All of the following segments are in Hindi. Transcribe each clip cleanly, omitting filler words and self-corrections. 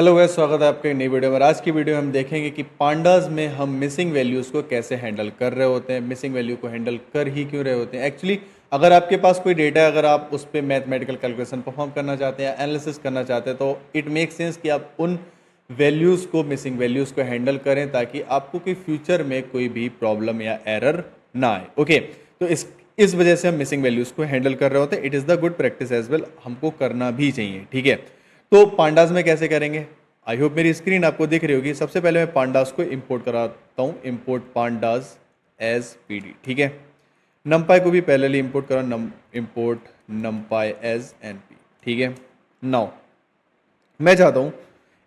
हेलो गाइस, स्वागत है आपके एक नई वीडियो में। आज की वीडियो में हम देखेंगे कि पांडास में हम मिसिंग वैल्यूज़ को कैसे हैंडल कर रहे होते हैं, मिसिंग वैल्यू को हैंडल कर ही क्यों रहे होते हैं। एक्चुअली अगर आपके पास कोई डेटा है, अगर आप उस पर मैथमेटिकल कैलकुलेशन परफॉर्म करना चाहते हैं, एनालिसिस करना चाहते हैं, तो इट मेक सेंस कि आप उन वैल्यूज़ को, मिसिंग वैल्यूज़ को हैंडल करें ताकि आपको कोई फ्यूचर में कोई भी प्रॉब्लम या एरर ना आए। ओके, तो इस वजह से हम मिसिंग वैल्यूज़ को हैंडल कर रहे होते हैं। It is the good practice as well, हमको करना भी चाहिए। ठीक है, तो पांडास में कैसे करेंगे, आई होप मेरी स्क्रीन आपको दिख रही होगी। सबसे पहले मैं पांडास को इंपोर्ट कराता हूँ, इंपोर्ट पांडास एज पीडी। ठीक है, नमपाई को भी पहले इंपोर्ट करा, इंपोर्ट नमपाई एज एनपी। ठीक है, नाउ मैं चाहता हूँ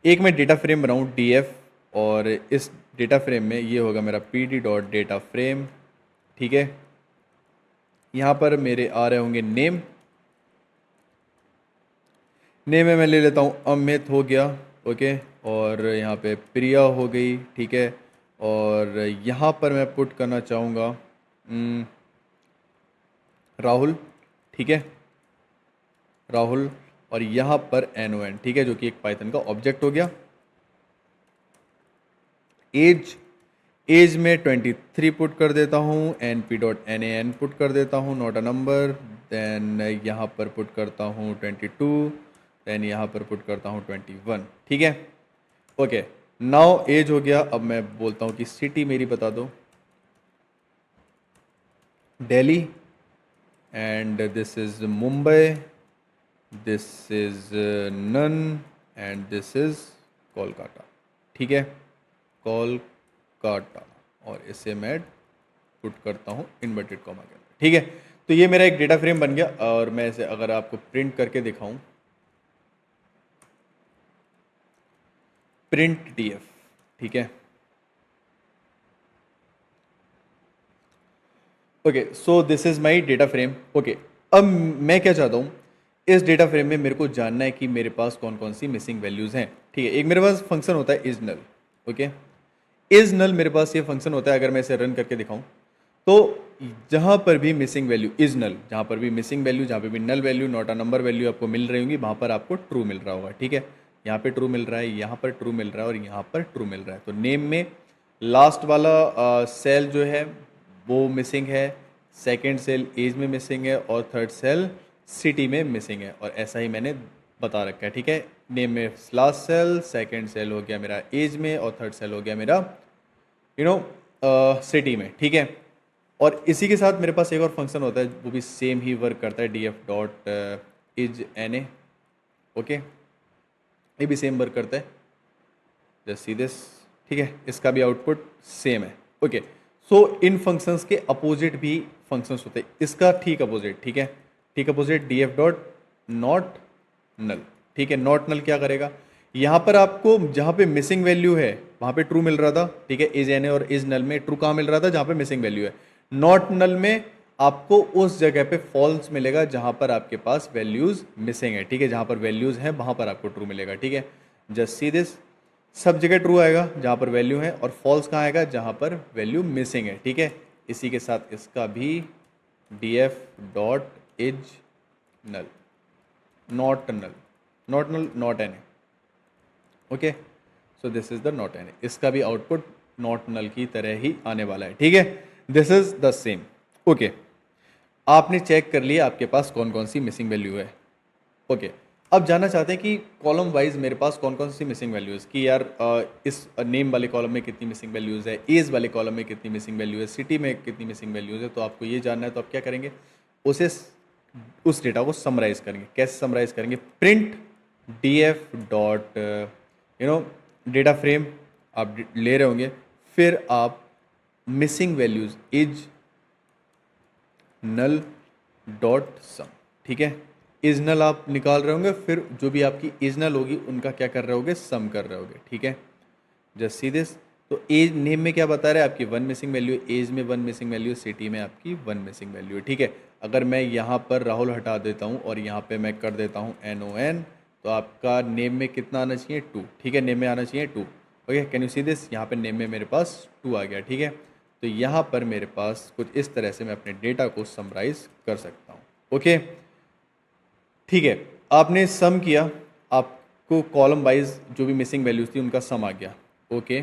एक मैं डेटा फ्रेम बनाऊँ डीएफ, और इस डेटा फ्रेम में ये होगा मेरा पीडी डॉट डेटा फ्रेम। ठीक है, यहाँ पर मेरे आ रहे होंगे नेम में मैं ले लेता हूँ अमित हो गया। ओके, और यहाँ पे प्रिया हो गई। ठीक है, और यहाँ पर मैं पुट करना चाहूँगा राहुल। ठीक है, राहुल, और यहाँ पर NON। ठीक है, जो कि एक पाइथन का ऑब्जेक्ट हो गया। एज में 23 पुट कर देता हूँ, np.nan पुट कर देता हूँ, नॉट अ नंबर। देन यहाँ पर पुट करता हूँ 22, देन यहाँ पर पुट करता हूँ 21। ठीक है, ओके, नाउ एज हो गया। अब मैं बोलता हूँ कि सिटी मेरी बता दो, Delhi, and this is Mumbai, this is null, and this is Kolkata. ठीक है, कोलकाता, और इसे मैं पुट करता हूँ इन्वर्टेड कॉमा के अंदर। ठीक है, तो ये मेरा एक डेटा फ्रेम बन गया, और मैं इसे अगर आपको प्रिंट करके दिखाऊं, प्रिंट डीएफ। ठीक है, okay, so this is my data frame. Okay, अब मैं क्या चाहता हूँ, इस डेटा फ्रेम में मेरे को जानना है कि मेरे पास कौन कौन सी मिसिंग वैल्यूज हैं। ठीक है, एक मेरे पास फंक्शन होता है is null. Okay, is null मेरे पास ये फंक्शन होता है। अगर मैं इसे रन करके दिखाऊं, तो जहां पर भी मिसिंग वैल्यू इज नल, जहां पर भी मिसिंग वैल्यू, जहां पर भी null value, not a number value आपको मिल रही होंगी, वहां पर आपको ट्रू मिल रहा होगा। ठीक है, यहाँ पे ट्रू मिल रहा है, यहाँ पर ट्रू मिल रहा है, और यहाँ पर ट्रू मिल रहा है। तो नेम में लास्ट वाला सेल जो है वो मिसिंग है, सेकेंड सेल एज में मिसिंग है, और थर्ड सेल सिटी में मिसिंग है, और ऐसा ही मैंने बता रखा है। ठीक है, नेम में लास्ट सेल, सेकेंड सेल हो गया मेरा एज में, और थर्ड सेल हो गया मेरा सिटी में। ठीक है, और इसी के साथ मेरे पास एक और फंक्शन होता है, वो भी सेम ही वर्क करता है, df dot is N A. Okay, ये भी सेम वर्क करता है, जस्ट सी दिस। ठीक है, इसका भी आउटपुट सेम है। ओके, सो इन फंक्शंस के अपोजिट भी फंक्शंस होते हैं, इसका ठीक अपोजिट। ठीक है, ठीक opposite df dot not null. ठीक है, नॉट नल क्या करेगा, यहाँ पर आपको जहाँ पे मिसिंग वैल्यू है वहाँ पे ट्रू मिल रहा था। ठीक है, इज एन ए और इज नल में ट्रू कहाँ मिल रहा था, जहाँ पे मिसिंग वैल्यू है। नॉट नल में आपको उस जगह पे फॉल्स मिलेगा जहाँ पर आपके पास वैल्यूज मिसिंग है। ठीक है, जहाँ पर वैल्यूज हैं वहाँ पर आपको ट्रू मिलेगा। ठीक है, जस्ट सी दिस, सब जगह ट्रू आएगा जहाँ पर वैल्यू है, और फॉल्स कहाँ आएगा, जहाँ पर वैल्यू मिसिंग है। ठीक है, इसी के साथ इसका भी df dot is null, not null, not null, not N A. Okay, so this is the not N A, इसका भी आउटपुट नॉट नल की तरह ही आने वाला है। ठीक है, this is the same. Okay, आपने चेक कर लिया आपके पास कौन कौन सी मिसिंग वैल्यू है। ओके, अब जानना चाहते हैं कि कॉलम वाइज मेरे पास कौन कौन सी मिसिंग वैल्यूज, कि यार इस नेम वाले कॉलम में कितनी मिसिंग वैल्यूज है, एज वाले कॉलम में कितनी मिसिंग वैल्यू है, सिटी में कितनी मिसिंग वैल्यूज है। तो आपको ये जानना है, तो आप क्या करेंगे, उसे उस डेटा को समराइज करेंगे। कैसे समराइज करेंगे, print df dot data frame आप ले रहे होंगे, फिर आप missing values is null dot sum. ठीक है, इज नल आप निकाल रहे होंगे, फिर जो भी आपकी इज नल होगी उनका क्या कर रहे होगे, सम कर रहे होगे। ठीक है, जस्ट सी दिस। तो एज नेम में क्या बता रहे हैं, आपकी वन मिसिंग वैल्यू, एज में वन मिसिंग वैल्यू, सिटी में आपकी वन मिसिंग वैल्यू है। ठीक है, अगर मैं यहाँ पर राहुल हटा देता हूँ और यहाँ पे मैं कर देता हूँ NON, तो आपका नेम में कितना आना चाहिए, 2। ठीक है, नेम में आना चाहिए 2। Okay, can you see this, यहाँ पे नेम में मेरे पास 2 आ गया। ठीक है, तो यहाँ पर मेरे पास कुछ इस तरह से मैं अपने डेटा को समराइज कर सकता हूँ। ओके, ठीक है, आपने सम किया, आप को कॉलम वाइज जो भी मिसिंग वैल्यूज थी उनका सम आ गया। ओके,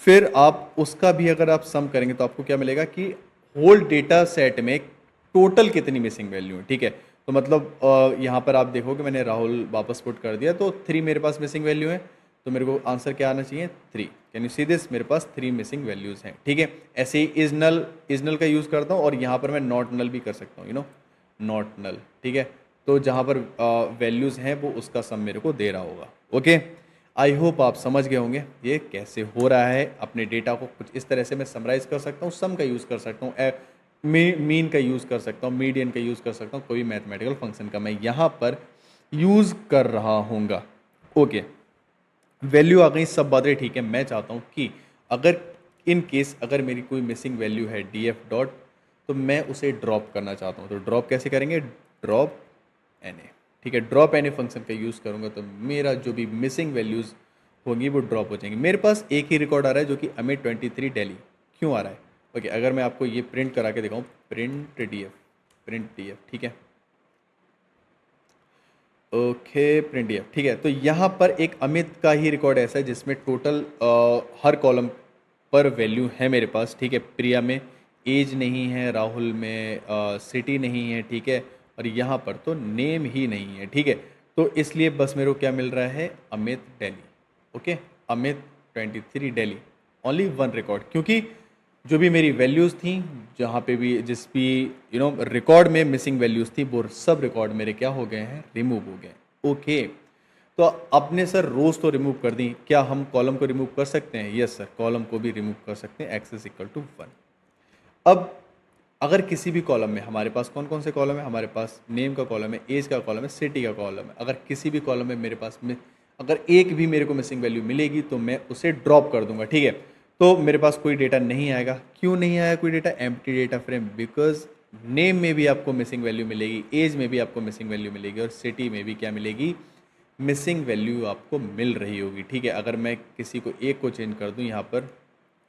फिर आप उसका भी अगर आप सम करेंगे तो आपको क्या मिलेगा कि होल डेटा सेट में टोटल कितनी मिसिंग वैल्यू है। ठीक है, तो मतलब यहाँ पर आप देखोगे मैंने राहुल वापस पुट कर दिया तो 3 मेरे पास मिसिंग वैल्यू है, तो मेरे को आंसर क्या आना चाहिए 3। कैन यू सी दिस, मेरे पास 3 मिसिंग वैल्यूज़ हैं। ठीक है, ऐसे ही इज नल का यूज़ करता हूँ और यहाँ पर मैं नॉट नल भी कर सकता हूँ, नॉट नल। ठीक है, तो जहाँ पर वैल्यूज़ हैं वो उसका सम मेरे को दे रहा होगा। ओके, आई होप आप समझ गए होंगे ये कैसे हो रहा है। अपने डेटा को कुछ इस तरह से मैं समराइज़ कर सकता हूँ, सम का यूज़ कर सकता हूँ, मीन का यूज़ कर सकता हूँ, मीडियन का यूज़ कर सकता हूँ, कोई मैथमेटिकल फंक्शन का मैं यहाँ पर यूज़ कर रहा हूँगा। ओके, वैल्यू आ गई, सब बातें ठीक है। मैं चाहता हूँ कि अगर इन केस अगर मेरी कोई मिसिंग वैल्यू है डी एफ डॉट, तो मैं उसे ड्रॉप करना चाहता हूँ। तो ड्रॉप कैसे करेंगे, ड्रॉप एन ए। ठीक है, ड्रॉप एन ए फंक्शन का यूज़ करूँगा तो मेरा जो भी मिसिंग वैल्यूज़ होंगी वो ड्रॉप हो जाएंगी। मेरे पास एक ही रिकॉर्ड आ रहा है जो कि अमित 23 दिल्ली। क्यों आ रहा है? ओके, अगर मैं आपको ये प्रिंट करा के दिखाऊँ, प्रिंट डी एफ। ठीक है, ओके, प्रिंट डी एफ। ठीक है, तो यहाँ पर एक अमित का ही रिकॉर्ड ऐसा है जिसमें टोटल हर कॉलम पर वैल्यू है मेरे पास। ठीक है, प्रिया में एज नहीं है, राहुल में सिटी नहीं है। ठीक है, और यहाँ पर तो नेम ही नहीं है। ठीक है, तो इसलिए बस मेरे को क्या मिल रहा है, Amit Delhi. Okay, Amit 23 Delhi, only one record, क्योंकि जो भी मेरी वैल्यूज़ थी, जहाँ पे भी जिस भी रिकॉर्ड में मिसिंग वैल्यूज़ थी वो सब रिकॉर्ड मेरे क्या हो गए हैं, रिमूव हो गए। ओके, तो आपने सर रोज़ तो रिमूव कर दी, क्या हम कॉलम को रिमूव कर सकते हैं? यस सर, कॉलम को भी रिमूव कर सकते हैं, एक्स इज इक्वल टू 1। अब अगर किसी भी कॉलम में, हमारे पास कौन कौन से कॉलम है, हमारे पास नेम का कॉलम है, एज का कॉलम है, सिटी का कॉलम है। अगर किसी भी कॉलम में मेरे पास में अगर एक भी मेरे को मिसिंग वैल्यू मिलेगी तो मैं उसे ड्रॉप कर दूंगा। ठीक है, तो मेरे पास कोई डेटा नहीं आएगा। क्यों नहीं आया कोई data, empty data frame, because name में भी आपको मिसिंग वैल्यू मिलेगी, एज में भी आपको मिसिंग वैल्यू मिलेगी और सिटी में भी क्या मिलेगी, मिसिंग वैल्यू आपको मिल रही होगी। ठीक है, अगर मैं किसी को एक को चेंज कर दूं यहाँ पर,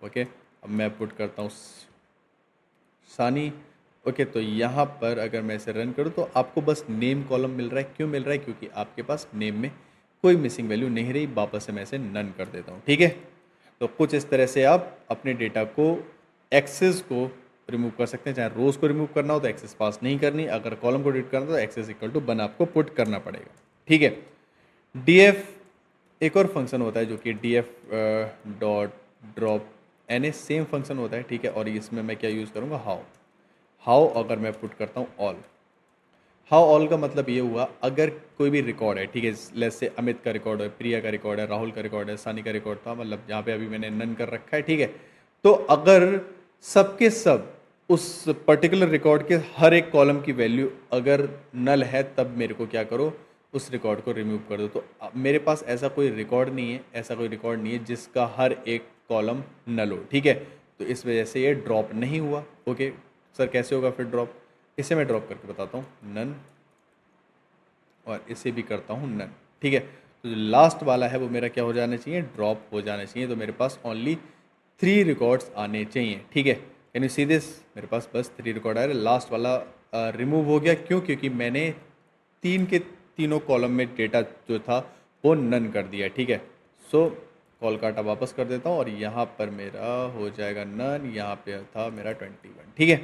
ओके, अब मैं पुट करता हूँ सानी। ओके, तो यहाँ पर अगर मैं इसे रन करूँ तो आपको बस नेम कॉलम मिल रहा है। क्यों मिल रहा है, क्योंकि आपके पास नेम में कोई मिसिंग वैल्यू नहीं रही। वापस से मैं इसे नन कर देता हूँ। ठीक है, तो कुछ इस तरह से आप अपने डेटा को, एक्सेस को रिमूव कर सकते हैं। चाहे रोज़ को रिमूव करना हो तो एक्सेस पास नहीं करनी, अगर कॉलम को डिलीट करना हो तो एक्सेस इक्वल टू 1 आपको पुट करना पड़ेगा। ठीक है, डी एफ एक और फंक्शन होता है जो कि D F dot drop N A, same function होता है। ठीक है, और इसमें मैं क्या यूज़ करूँगा, हाउ अगर मैं पुट करता हूँ ऑल, हाउ ऑल का मतलब ये हुआ अगर कोई भी रिकॉर्ड है, ठीक है, लेट्स से अमित का रिकॉर्ड है, प्रिया का रिकॉर्ड है, राहुल का रिकॉर्ड है, सानी का रिकॉर्ड था, मतलब जहाँ पे अभी मैंने नन कर रखा है। ठीक है, तो अगर सबके सब उस पर्टिकुलर रिकॉर्ड के हर एक कॉलम की वैल्यू अगर नल है तब मेरे को क्या करो, उस रिकॉर्ड को रिमूव कर दो। तो मेरे पास ऐसा कोई रिकॉर्ड नहीं है, ऐसा कोई रिकॉर्ड नहीं है जिसका हर एक कॉलम नल हो। ठीक है, तो इस वजह से ये ड्रॉप नहीं हुआ। ओके सर, कैसे होगा फिर ड्रॉप, इसे मैं ड्रॉप करके बताता हूँ, नन, और इसे भी करता हूँ नन। ठीक है, तो जो लास्ट वाला है वो मेरा क्या हो जाना चाहिए, ड्रॉप हो जाना चाहिए। तो मेरे पास ओनली 3 रिकॉर्ड्स आने चाहिए। ठीक है, कैन यू सी दिस, मेरे पास बस 3 रिकॉर्ड आ रहे, लास्ट वाला रिमूव हो गया। क्यों, क्योंकि मैंने 3 के तीनों कॉलम में डेटा जो था वो नन कर दिया। ठीक है, सो कॉल काटा वापस कर देता हूँ और यहाँ पर मेरा हो जाएगा नन, यहाँ पे था मेरा 21। ठीक है,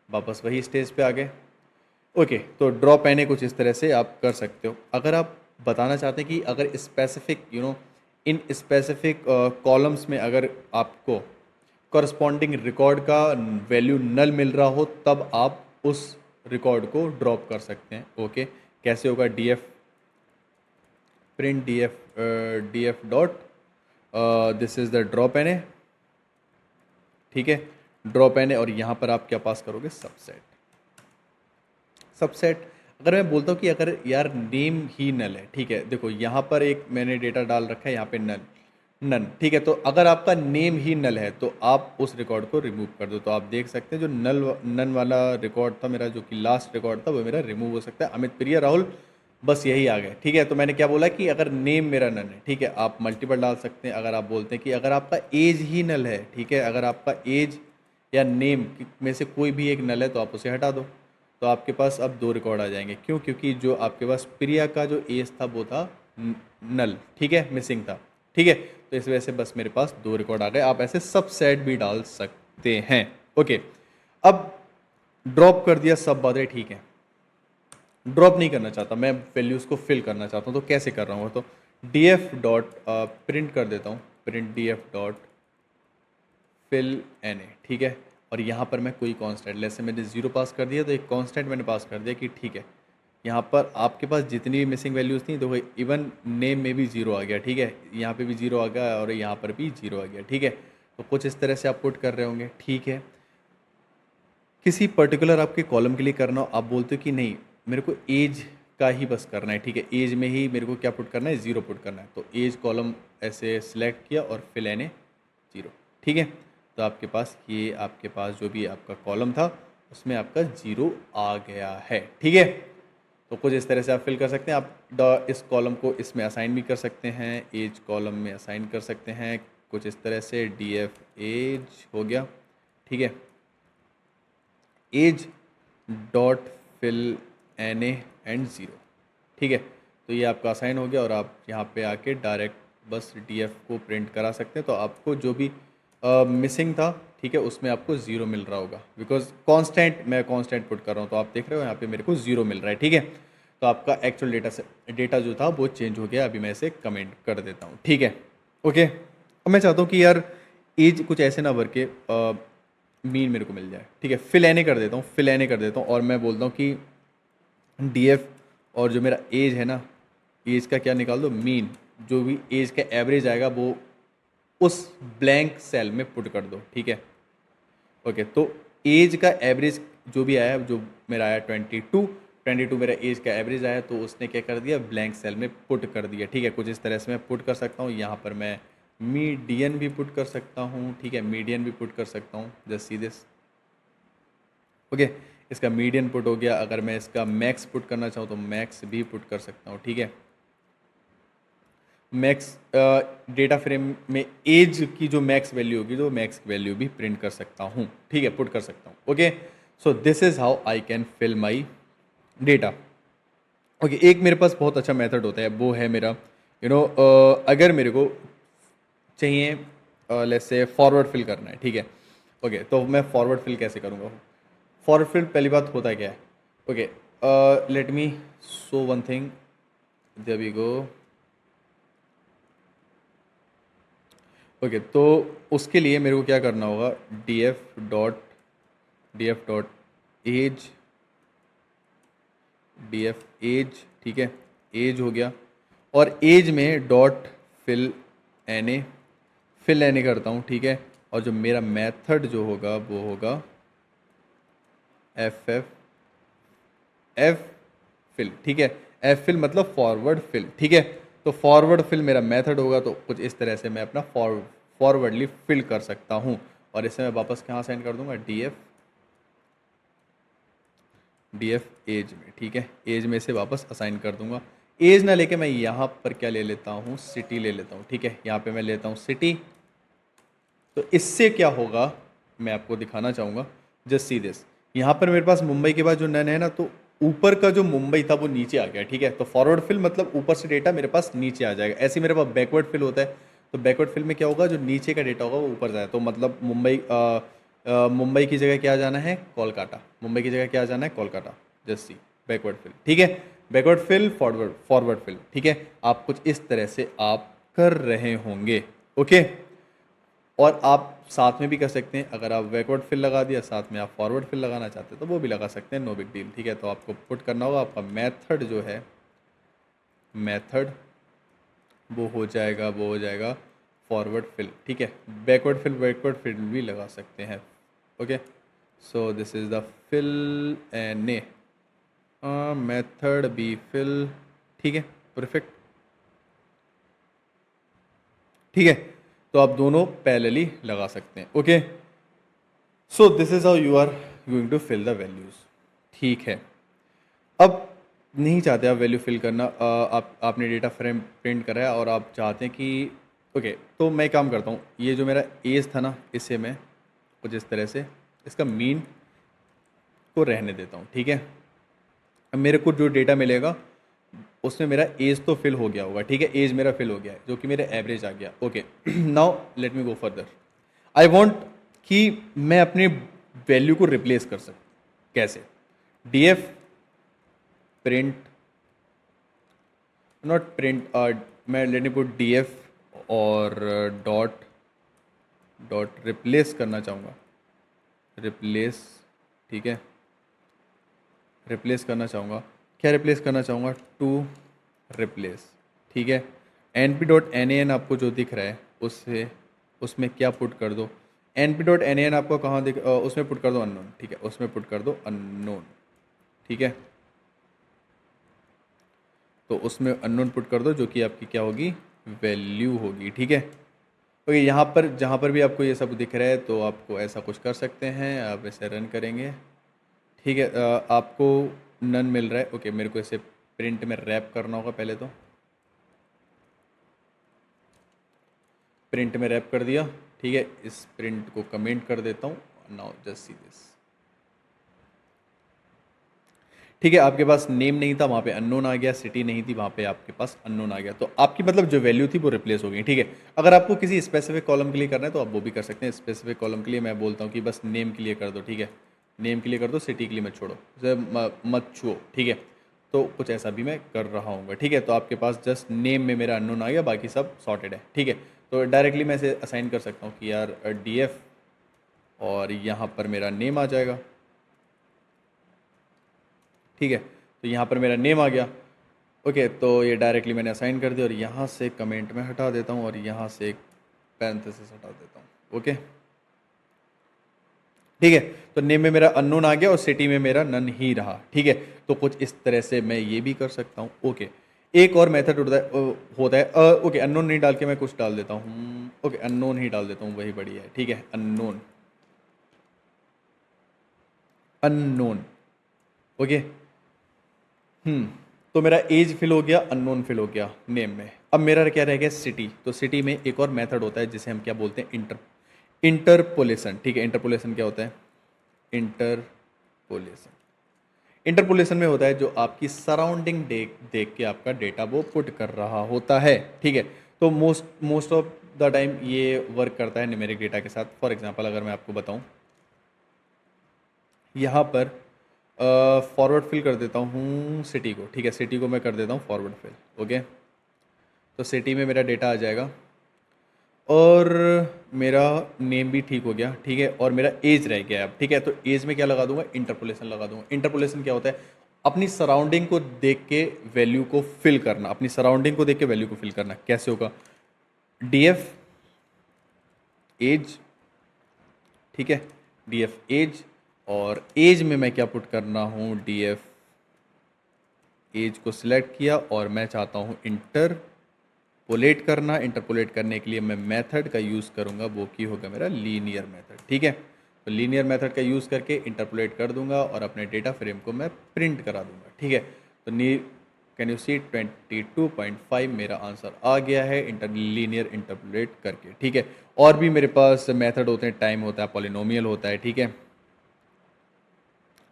वापस वही स्टेज पे आ गए। ओके, तो ड्रॉप एन ए कुछ इस तरह से आप कर सकते हो। अगर आप बताना चाहते हैं कि अगर स्पेसिफिक इन स्पेसिफिक कॉलम्स में अगर आपको करस्पॉन्डिंग रिकॉर्ड का वैल्यू नल मिल रहा हो तब आप उस रिकॉर्ड को ड्रॉप कर सकते हैं। ओके, कैसे होगा, D F print D F dot this is the drop N A. ठीक है, ड्रॉप एन ए, और यहाँ पर आप क्या पास करोगे, सबसेट। अगर मैं बोलता हूँ कि अगर यार नेम ही नल है, ठीक है, देखो यहाँ पर एक मैंने डेटा डाल रखा है, यहाँ पे नन। ठीक है, तो अगर आपका नेम ही नल है तो आप उस रिकॉर्ड को रिमूव कर दो। तो आप देख सकते हैं जो नन वाला रिकॉर्ड था मेरा, जो कि लास्ट रिकॉर्ड था, वो मेरा रिमूव हो सकता है। अमित, प्रिया, राहुल, बस यही आ गए। ठीक है, तो मैंने क्या बोला कि अगर नेम मेरा नन है, ठीक है, आप मल्टीपल डाल सकते हैं। अगर आप बोलते हैं कि अगर आपका एज ही नल है, ठीक है, अगर आपका एज या नेम में से कोई भी एक नल है तो आप उसे हटा दो। तो आपके पास अब 2 रिकॉर्ड आ जाएंगे। क्यों? क्योंकि जो आपके पास प्रिया का जो एज था वो था नल, ठीक है, मिसिंग था, ठीक है। तो इस वजह से बस मेरे पास 2 रिकॉर्ड आ गए। आप ऐसे सब सेट भी डाल सकते हैं। ओके, अब ड्रॉप कर दिया, सब बातें ठीक है। ड्रॉप नहीं करना चाहता, मैं वैल्यूज़ को फिल करना चाहता हूँ। तो कैसे कर रहा हूँ? तो डी एफ डॉट प्रिंट कर देता हूँ, print D F dot fill N A, ठीक है। और यहाँ पर मैं कोई कांस्टेंट, जैसे मैंने 0 पास कर दिया तो एक कांस्टेंट मैंने पास कर दिया कि ठीक है, यहाँ पर आपके पास जितनी भी मिसिंग वैल्यूज़ थी तो इवन नेम में भी 0 आ गया, ठीक है, यहाँ पे भी 0 आ गया और यहाँ पर भी 0 आ गया, ठीक है। तो कुछ इस तरह से आप पुट कर रहे होंगे, ठीक है। किसी पर्टिकुलर आपके कॉलम के लिए करना हो, आप बोलते हो कि नहीं मेरे को एज का ही बस करना है, ठीक है, एज में ही मेरे को क्या पुट करना है, 0 पुट करना है। तो एज कॉलम ऐसे सिलेक्ट किया और फिल एन ए 0, ठीक है। तो आपके पास ये आपके पास जो भी आपका कॉलम था उसमें आपका 0 आ गया है, ठीक है। तो कुछ इस तरह से आप फिल कर सकते हैं। आप इस कॉलम को इसमें असाइन भी कर सकते हैं, एज कॉलम में असाइन कर सकते हैं कुछ इस तरह से, डी एफ एज हो गया, ठीक है, age dot fill N A and 0, ठीक है। तो ये आपका असाइन हो गया और आप यहाँ पे आके डायरेक्ट बस डी एफ को प्रिंट करा सकते हैं। तो आपको जो भी मिसिंग था, ठीक है, उसमें आपको 0 मिल रहा होगा, बिकॉज कांस्टेंट, मैं कांस्टेंट पुट कर रहा हूँ। तो आप देख रहे हो यहाँ पे मेरे को 0 मिल रहा है, ठीक है। तो आपका एक्चुअल डेटा जो था वो चेंज हो गया। अभी मैं इसे कमेंट कर देता हूँ, ठीक है, ओके। अब मैं चाहता हूँ कि यार एज कुछ ऐसे ना भर के मीन मेरे को मिल जाए, ठीक है। फिल एन ए कर देता हूँ, फिल एन ए कर देता हूँ और मैं बोलता हूँ कि डी एफ और जो मेरा एज है ना, एज का क्या निकाल दो, मीन, जो भी एज का एवरेज आएगा वो उस ब्लैंक सेल में पुट कर दो, ठीक है, ओके। तो एज का एवरेज जो भी आया, जो मेरा आया 22 मेरा एज का एवरेज आया, तो उसने क्या कर दिया, ब्लैंक सेल में पुट कर दिया, ठीक है। कुछ इस तरह से मैं पुट कर सकता हूँ। यहाँ पर मैं मीडियन भी पुट कर सकता हूँ, ठीक है, मीडियन भी पुट कर सकता हूँ, जस्ट सी दिस, ओके। इसका मीडियन पुट हो गया। अगर मैं इसका मैक्स पुट करना चाहूँ तो मैक्स भी पुट कर सकता हूँ, ठीक है। मैक्स डेटा फ्रेम में एज की जो मैक्स वैल्यू होगी तो मैक्स की वैल्यू भी प्रिंट कर सकता हूँ, ठीक है, पुट कर सकता हूँ, okay. So this is how I can fill my data, okay. एक मेरे पास बहुत अच्छा मेथड होता है, वो है मेरा अगर मेरे को चाहिए लेट्स से फॉरवर्ड फिल करना है, ठीक है, ओके। तो मैं फॉरवर्ड फिल कैसे करूँगा? फॉरवर्ड फिल पहली बात होता क्या है, okay, let me show one thing, there we go, okay. तो उसके लिए मेरे को क्या करना होगा, D F dot age, D F age, ठीक है, एज हो गया। और एज में dot fill N A, fill N A करता हूँ, ठीक है। और जो मेरा मेथड जो होगा वो होगा एफ फिल, ठीक है, एफ फिल मतलब फॉरवर्ड फिल, ठीक है। तो फॉरवर्ड फिल मेरा मेथड होगा। तो कुछ इस तरह से मैं अपना फॉरवर्डली फिल कर सकता हूँ। और इसे मैं वापस कहाँ साइन कर दूंगा, डी एफ एज में, ठीक है, एज में से वापस असाइन कर दूंगा। एज ना लेके मैं यहाँ पर क्या ले लेता हूँ, सिटी ले लेता हूँ, ठीक है। यहाँ पे मैं लेता हूँ सिटी। तो इससे क्या होगा मैं आपको दिखाना चाहूँगा, जस्ट सी दिस। यहाँ पर मेरे पास मुंबई के बाद जो नन है ना, तो ऊपर का जो मुंबई था वो नीचे आ गया, ठीक है। तो फॉरवर्ड फिल मतलब ऊपर से डेटा मेरे पास नीचे आ जाएगा। ऐसे ही मेरे पास बैकवर्ड फिल होता है। तो बैकवर्ड फिल में क्या होगा, जो नीचे का डेटा होगा वो ऊपर जाए। तो मतलब मुंबई की जगह क्या जाना है, कोलकाता, मुंबई की जगह क्या जाना है, Kolkata, just see backward fill, ठीक है। बैकवर्ड फिल, फॉरवर्ड फिल, ठीक है। आप कुछ इस तरह से आप कर रहे होंगे, ओके। और आप साथ में भी कर सकते हैं, अगर आप बैकवर्ड फिल लगा दिया, साथ में आप फॉरवर्ड फिल लगाना चाहते हैं तो वो भी लगा सकते हैं, नो बिग डील, ठीक है। तो आपको पुट करना होगा, आपका मेथड जो है, मेथड वो हो जाएगा फॉरवर्ड फिल, ठीक है। बैकवर्ड फिल भी लगा सकते हैं, okay. So this is the fill N A method B fill, ठीक है, परफेक्ट, ठीक है। तो आप दोनों पैरेलली लगा सकते हैं, okay. So this is how you are going to fill the values, ठीक है। अब नहीं चाहते आप वैल्यू फिल करना, आपने डेटा फ्रेम प्रिंट करा है और आप चाहते हैं कि ओके, तो मैं काम करता हूँ, ये जो मेरा एज था ना, इसे मैं कुछ इस तरह से इसका मीन को रहने देता हूँ, ठीक है। अब मेरे को जो डेटा मिलेगा उसमें मेरा एज तो फिल हो गया होगा, ठीक है, एज मेरा फिल हो गया है जो कि मेरा एवरेज आ गया। Okay, now let me go further. I want कि मैं अपने वैल्यू को रिप्लेस कर सकूँ। कैसे? D F print, not print, मैं let me put D F और डॉट रिप्लेस करना चाहूँगा, रिप्लेस, ठीक है, रिप्लेस करना चाहूँगा। क्या रिप्लेस करना चाहूँगा? टू रिप्लेस, ठीक है। N P dot N A N आपको जो दिख रहा है उससे उसमें क्या पुट कर दो? N P dot N A N आपको कहाँ दिख, उसमें पुट कर दो अननोन, ठीक है, उसमें पुट कर दो अननोन, ठीक है। तो उसमें अननोन पुट कर दो जो कि आपकी क्या होगी? वैल्यू होगी, ठीक है। तो यहाँ पर जहाँ पर भी आपको ये सब दिख रहा है तो आपको ऐसा कुछ कर सकते हैं, आप इसे रन करेंगे, ठीक है। आपको नन मिल रहा है। ओके, मेरे को इसे प्रिंट में रैप करना होगा पहले, तो प्रिंट में रैप कर दिया, ठीक है। इस प्रिंट को कमेंट कर देता हूँ। नाउ जस्ट सी दिस, ठीक है। आपके पास नेम नहीं था, वहाँ पे अननोन आ गया, सिटी नहीं थी, वहाँ पे आपके पास अननोन आ गया, तो आपकी मतलब जो वैल्यू थी वो रिप्लेस हो गई, ठीक है। अगर आपको किसी स्पेसिफिक कॉलम के लिए करना है तो आप वो भी कर सकते हैं। स्पेसिफिक कॉलम के लिए मैं बोलता हूँ कि बस नेम के लिए कर दो, ठीक है, नेम के लिए कर दो, सिटी के लिए मत छोड़ो, मत छुओ, ठीक है। तो कुछ ऐसा भी मैं कर रहा हूँ, ठीक है। तो आपके पास जस्ट नेम में मेरा अननोन आ गया, बाकी सब सॉर्टेड है, ठीक है। तो डायरेक्टली मैं इसे असाइन कर सकता हूँ कि यार डी एफ और यहाँ पर मेरा नेम आ जाएगा, ठीक है। तो यहाँ पर मेरा नेम आ गया। ओके, तो ये डायरेक्टली मैंने असाइन कर दिया और यहाँ से कमेंट में हटा देता हूँ और यहाँ से एक पैरेंथेसिस हटा देता हूँ। ओके, ठीक है। तो नेम में मेरा अननोन आ गया और सिटी में मेरा नन ही रहा, ठीक है। तो कुछ इस तरह से मैं ये भी कर सकता हूँ। ओके, एक और मेथड होता है ओके, अननोन नहीं डाल के मैं कुछ डाल देता हूँ। ओके, अननोन ही डाल देता हूँ, वही बढ़िया है, ठीक है। Unknown, unknown, okay. तो मेरा एज फिल हो गया, अननोन फिल हो गया नेम में। अब मेरा क्या रह गया? सिटी। तो सिटी में एक और मेथड होता है जिसे हम क्या बोलते हैं? इंटरपोलेशन, ठीक है। इंटरपोलेशन क्या होता है? इंटरपोलेशन, इंटरपोलेशन में होता है जो आपकी सराउंडिंग देख देख के आपका डेटा वो पुट कर रहा होता है, ठीक है। तो मोस्ट ऑफ द टाइम ये वर्क करता है न्यूमेरिक डेटा के साथ। फॉर एग्जांपल अगर मैं आपको बताऊं, यहाँ पर फॉरवर्ड फिल कर देता हूँ सिटी को, ठीक है। सिटी को मैं कर देता हूँ फॉरवर्ड फिल, ओके। तो सिटी में मेरा डेटा आ जाएगा और मेरा नेम भी ठीक हो गया, ठीक है। और मेरा एज रह गया अब, ठीक है। तो एज में क्या लगा दूंगा? इंटरपोलेशन लगा दूंगा। इंटरपोलेशन क्या होता है? अपनी सराउंडिंग को देख के वैल्यू को फिल करना, अपनी सराउंडिंग को देख के वैल्यू को फिल करना। कैसे होगा? डी एफ एज, ठीक है, डी एफ एज, और एज में मैं क्या पुट करना हूँ? डी एफ एज को सिलेक्ट किया और मैं चाहता हूँ इंटरपोलेट करना। इंटरपोलेट करने के लिए मैं मेथड का यूज़ करूँगा, वो की होगा मेरा लीनियर मेथड, ठीक है। तो लीनियर मेथड का यूज़ करके इंटरपोलेट कर दूंगा और अपने डेटा फ्रेम को मैं प्रिंट करा दूंगा, ठीक है। तो कैन यू सी 22.5 मेरा आंसर आ गया है लीनियर इंटरपोलेट करके, ठीक है। और भी मेरे पास मेथड होते हैं, टाइम होता है, पॉलिनोमियल होता है, ठीक है।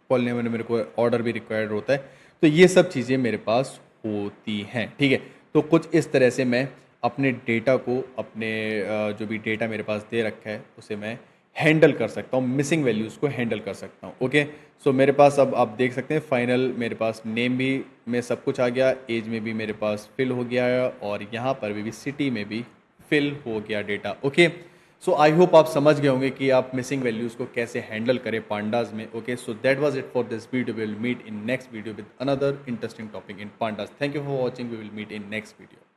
पॉलिनोमियल में मेरे को ऑर्डर भी रिक्वायर्ड होता है। तो ये सब चीज़ें मेरे पास होती हैं, ठीक है। तो कुछ इस तरह से मैं अपने डेटा को, अपने जो भी डेटा मेरे पास दे रखा है उसे मैं हैंडल कर सकता हूँ, मिसिंग वैल्यूज़ को हैंडल कर सकता हूँ, ओके। सो मेरे पास अब आप देख सकते हैं फाइनल मेरे पास नेम भी में सब कुछ आ गया, एज में भी मेरे पास फिल हो गया है और यहाँ पर भी सिटी में भी फिल हो गया data, okay. So I hope आप समझ गए होंगे कि आप मिसिंग वैल्यूज़ को कैसे हैंडल करें पांडास में, okay. So that was it for this video. We will meet in next video with another interesting topic in pandas. Thank you for watching. We will meet in next video.